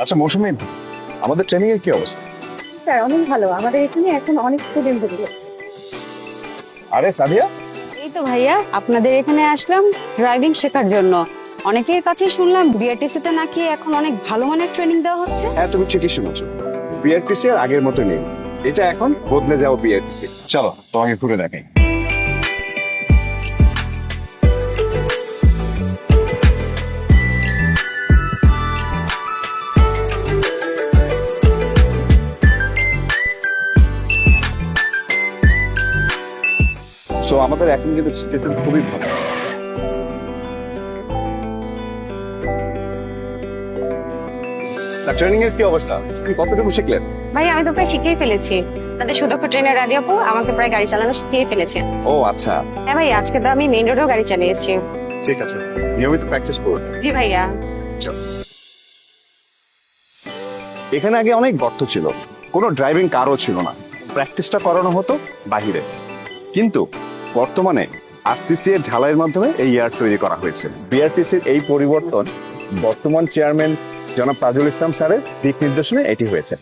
আচ্ছা মৌসুমী, আমাদের ট্রেনিং এর কি অবস্থা? স্যার অনেক ভালো, আমাদের এখানে এখন অনেক স্টুডেন্ট ভর্তি হচ্ছে। আরে সাদিয়া, এই তো ভাইয়া, আপনাদের এখানে আসলাম ড্রাইভিং শেখার জন্য। অনেকের কাছে শুনলাম বিআরটিসি তে নাকি এখন অনেক ভালো মানের ট্রেনিং দেওয়া হচ্ছে। হ্যাঁ তুমি ঠিকই শুনেছো, বিআরটিসি আর আগের মতো নেই, এটা এখন বদলে যাও বিআরটিসি। চলো তোমাকে ঘুরে দেখাই। সো আমাদের এখন কিন্তু সিচুয়েশন খুবই ভালো। ট্রেনিং এর কি অবস্থা, তুমি কতটুকু শিখলেন? ভাই আমি তো প্রায় শিখেই ফেলেছি। তাদের সুদক্ষ ট্রেনের রাধি আপু আমাকে প্রায় গাড়ি চালানো শিখিয়ে ফেলেছে। ও আচ্ছা, হ্যাঁ ভাই, আজকে তো আমি মেইন রোডেও গাড়ি চালিয়েছি। ঠিক আছে, নিয়মিত প্র্যাকটিস করুন। জি ভাইয়া। এখানে আগে অনেক গর্ত ছিল, কোনো ড্রাইভিং কারও ছিল না, প্র্যাকটিসটা করানো হতো বাহিরে। কিন্তু বর্তমানে আরসিসি এর ঢালাইয়ের মাধ্যমে এই ইয়ার তৈরি করা হয়েছে। বিআরটিসির এই পরিবর্তন বর্তমান চেয়ারম্যান জনাব তাজুল ইসলাম স্যারের দিক নির্দেশনে এটি হয়েছে।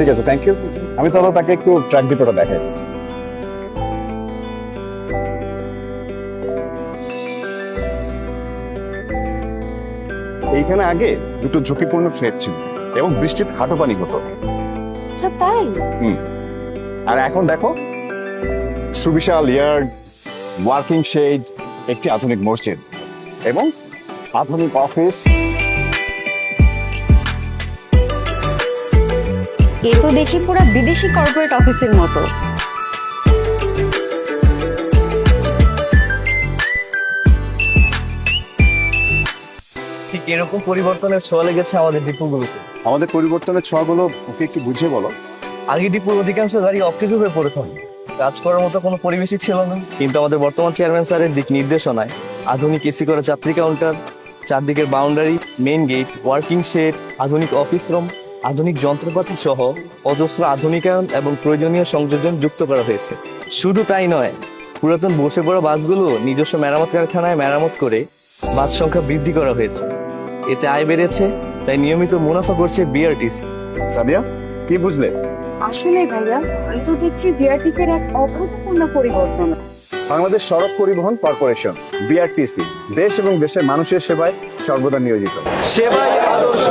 ঠিক আছে, থ্যাংক ইউ। আমি তাহলে তাকে একটু ট্র্যাক ডিপোটা দেখাই। এইখানে আগে দুটো ঝুঁকিপূর্ণ ফ্লেট ছিল এবং বৃষ্টিতে হাঁটু পানি হতো। আচ্ছা তাই? আর এখন দেখো, সুবিশাল ইয়ার্ড, ওয়ার্কিং শেড, একটি আধুনিক মসজিদ এবং আধুনিক অফিস। এ তো দেখি পুরো বিদেশি কর্পোরেট অফিসের মতো। ঠিক এরকম পরিবর্তনের ছোঁয়া লেগেছে আমাদের ডিপোগুলোতে। আমাদের পরিবর্তনের ছোঁয়াগুলো ওকে একটু বুঝিয়ে বলো। আগে ডিপোর অধিকাংশ গাড়ি অকেজো হয়ে পড়ে থাকতো, কাজ করার মতো কোনো পরিবেশই ছিল না। কিন্তু আমাদের বর্তমান চেয়ারম্যান স্যারের দিক নির্দেশনায় আধুনিক এসি করা যাত্রী কাউন্টার, চারদিকের boundary, main gate, working shed, আধুনিক অফিস রুম, আধুনিক যন্ত্রপাতি সহ অজস্র আধুনিকায়ন এবং প্রয়োজনীয় সংযোজন যুক্ত করা হয়েছে। শুধু তাই নয়, পুরাতন বসে পড়া বাসগুলো নিজস্ব মেরামত কারখানায় মেরামত করে বাস সংখ্যা বৃদ্ধি করা হয়েছে। এতে আয় বেড়েছে, তাই নিয়মিত মুনাফা করছে বিআরটিসি। সাদিয়া, কি বুঝলে? আসলে ভাইয়া, আমি তো দেখছি বিআরটিসির এক অভূতপূর্ণ পরিবর্তন। বাংলাদেশ সড়ক পরিবহন কর্পোরেশন বিআরটিসি দেশ এবং দেশের মানুষের সেবায় সর্বদা নিয়োজিত। সেবাই আদর্শ।